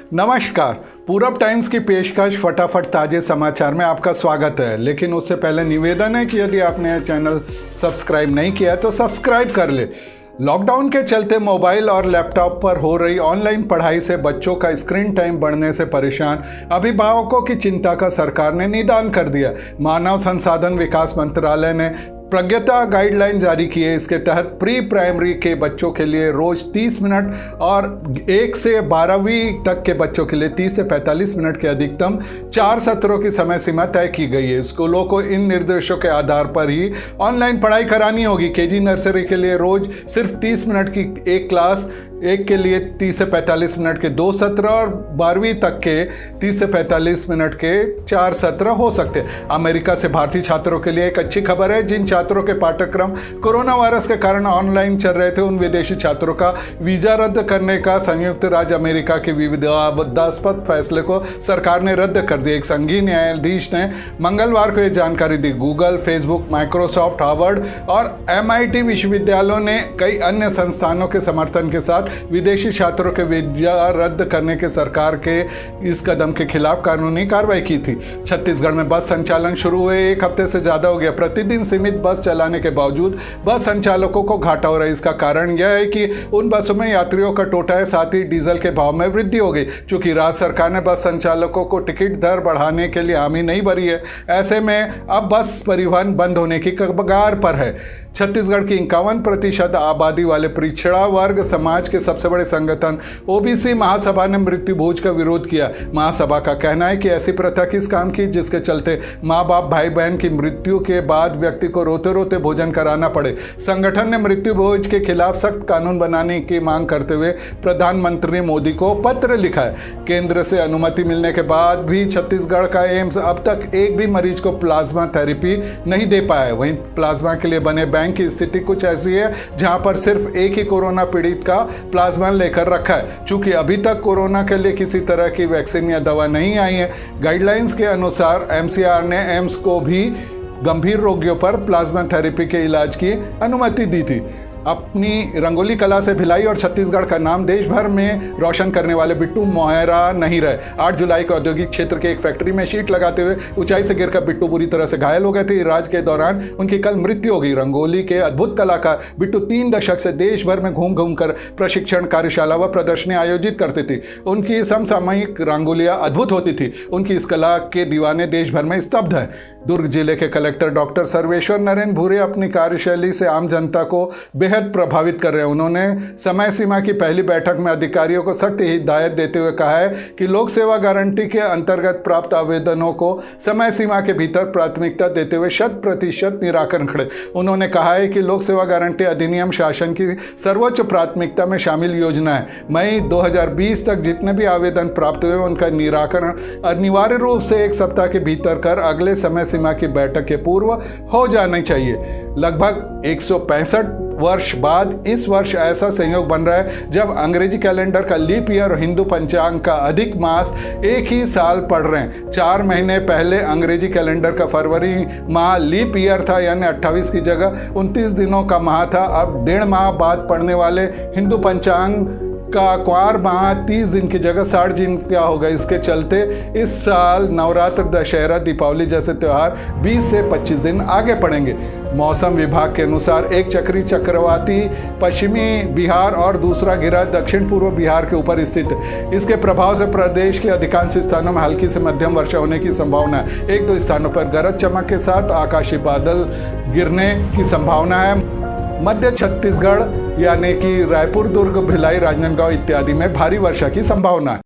नमस्कार। पूरब टाइम्स की पेशकश फटाफट ताजे समाचार में आपका स्वागत है। लेकिन उससे पहले निवेदन है कि यदि आपने यह चैनल सब्सक्राइब नहीं किया है तो सब्सक्राइब कर ले। लॉकडाउन के चलते मोबाइल और लैपटॉप पर हो रही ऑनलाइन पढ़ाई से बच्चों का स्क्रीन टाइम बढ़ने से परेशान अभिभावकों की चिंता का सरकार ने निदान कर दिया। मानव संसाधन विकास मंत्रालय ने प्रज्ञता गाइडलाइन जारी की है। इसके तहत प्री प्राइमरी के बच्चों के लिए रोज 30 मिनट और 1 से 12वीं तक के बच्चों के लिए 30 से 45 मिनट के अधिकतम 4 सत्रों की समय सीमा तय की गई है। स्कूलों को इन निर्देशों के आधार पर ही ऑनलाइन पढ़ाई करानी होगी। केजी नर्सरी के लिए रोज सिर्फ 30 मिनट की एक क्लास, एक के लिए 30 से 45 मिनट के 2 सत्र और 12वीं तक के 30 से 45 मिनट के 4 सत्र हो सकते हैं। अमेरिका से भारतीय छात्रों के लिए एक अच्छी खबर है। जिन छात्रों के पाठ्यक्रम कोरोना वायरस के कारण ऑनलाइन चल रहे थे उन विदेशी छात्रों का वीजा रद्द करने का संयुक्त राज्य अमेरिका के विवादास्पद फैसले को सरकार ने रद्द कर दिया। एक संघीय न्यायाधीश ने मंगलवार को यह जानकारी दी। गूगल, फेसबुक, माइक्रोसॉफ्ट, हार्वर्ड और MIT विश्वविद्यालयों ने कई अन्य संस्थानों के समर्थन के साथ विदेशी छात्रों के वीजा रद्द करने के सरकार के इस कदम के खिलाफ कानूनी कार्रवाई की थी। छत्तीसगढ़ में बस संचालन शुरू हुए 1 हफ्ते से ज्यादा हो गया। प्रतिदिन सीमित बस चलाने के बावजूद बस संचालकों को घाटा हो रहा है। इसका कारण यह है कि उन बसों में यात्रियों का टोटा है, साथ ही डीजल के भाव में वृद्धि हो गई। चूंकि राज्य सरकार ने बस संचालकों को टिकट दर बढ़ाने के लिए हामी नहीं भरी है, ऐसे में अब बस परिवहन बंद होने की कगार पर है। छत्तीसगढ़ की 51% आबादी वाले पिछड़ा वर्ग समाज के सबसे बड़े संगठन OBC महासभा ने मृत्यु भोज का विरोध किया। महासभा का कहना है कि ऐसी प्रथा किस काम की जिसके चलते माँ बाप, भाई बहन की मृत्यु के बाद व्यक्ति को रोते रोते भोजन कराना पड़े। संगठन ने मृत्यु भोज के खिलाफ सख्त कानून बनाने की मांग करते हुए प्रधानमंत्री मोदी को पत्र लिखा है। केंद्र से अनुमति मिलने के बाद भी छत्तीसगढ़ का एम्स अब तक एक भी मरीज को प्लाज्मा थेरेपी नहीं दे पाया है। वहीं प्लाज्मा के लिए बने बैंक की स्थिति कुछ ऐसी है जहां पर सिर्फ एक ही कोरोना पीड़ित का प्लाज्मा लेकर रखा है। चूंकि अभी तक कोरोना के लिए किसी तरह की वैक्सीन या दवा नहीं आई है, गाइडलाइंस के अनुसार MCR ने एम्स को भी गंभीर रोगियों पर प्लाज्मा थेरेपी के इलाज की अनुमति दी थी। अपनी रंगोली कला से भिलाई और छत्तीसगढ़ का नाम देश भर में रोशन करने वाले बिट्टू मोहरा नहीं रहे। 8 जुलाई को औद्योगिक क्षेत्र के एक फैक्ट्री में शीट लगाते हुए ऊंचाई से गिरकर बिट्टू बुरी तरह से घायल हो गए थे। इलाज के दौरान उनकी कल मृत्यु हो गई। रंगोली के अद्भुत कलाकार बिट्टू 3 दशक से देश भर में घूम घूम कर प्रशिक्षण, कार्यशाला व प्रदर्शनी आयोजित करते थे। उनकी समसामयिक रंगोलियां अद्भुत होती थी। उनकी इस कला के दीवाने देश भर में स्तब्ध हैं। दुर्ग जिले के कलेक्टर डॉक्टर सर्वेश्वर नरेंद्र भूरे अपनी कार्यशैली से आम जनता को बेहद प्रभावित कर रहे हैं। उन्होंने समय सीमा की पहली बैठक में अधिकारियों को सख्त हिदायत देते हुए कहा है कि लोक सेवा गारंटी के अंतर्गत प्राप्त आवेदनों को समय सीमा के भीतर प्राथमिकता देते हुए 100% निराकरण करें। उन्होंने कहा है कि लोक सेवा गारंटी अधिनियम शासन की सर्वोच्च प्राथमिकता में शामिल योजना है। मई 2020 तक जितने भी आवेदन प्राप्त हुए उनका निराकरण अनिवार्य रूप से 1 सप्ताह के भीतर कर अगले समय सीमा की बैठक के पूर्व हो जाना चाहिए। लगभग 165 वर्ष बाद इस वर्ष ऐसा संयोग बन रहा है जब अंग्रेजी कैलेंडर का लीप ईयर और हिंदू पंचांग का अधिक मास एक ही साल पड़ रहे हैं। 4 महीने पहले अंग्रेजी कैलेंडर का फरवरी माह लीप ईयर था, यानी 28 की जगह 29 दिनों का माह था। अब 1.5 माह बाद पड़ने वाले हिंदू पंचांग का क्वार माह 30 दिन की जगह 60 दिन का होगा। इसके चलते इस साल नवरात्र, दशहरा, दीपावली जैसे त्योहार 20 से 25 दिन आगे पड़ेंगे। मौसम विभाग के अनुसार एक चक्री चक्रवाती पश्चिमी बिहार और दूसरा गिरह दक्षिण पूर्व बिहार के ऊपर स्थित है। इसके प्रभाव से प्रदेश के अधिकांश स्थानों में हल्की से मध्यम वर्षा होने की संभावना है। 1-2 स्थानों पर गरज चमक के साथ आकाशीय बादल गिरने की संभावना है। मध्य छत्तीसगढ़ यानी कि रायपुर, दुर्ग, भिलाई, राजनांदगांव इत्यादि में भारी वर्षा की संभावना है।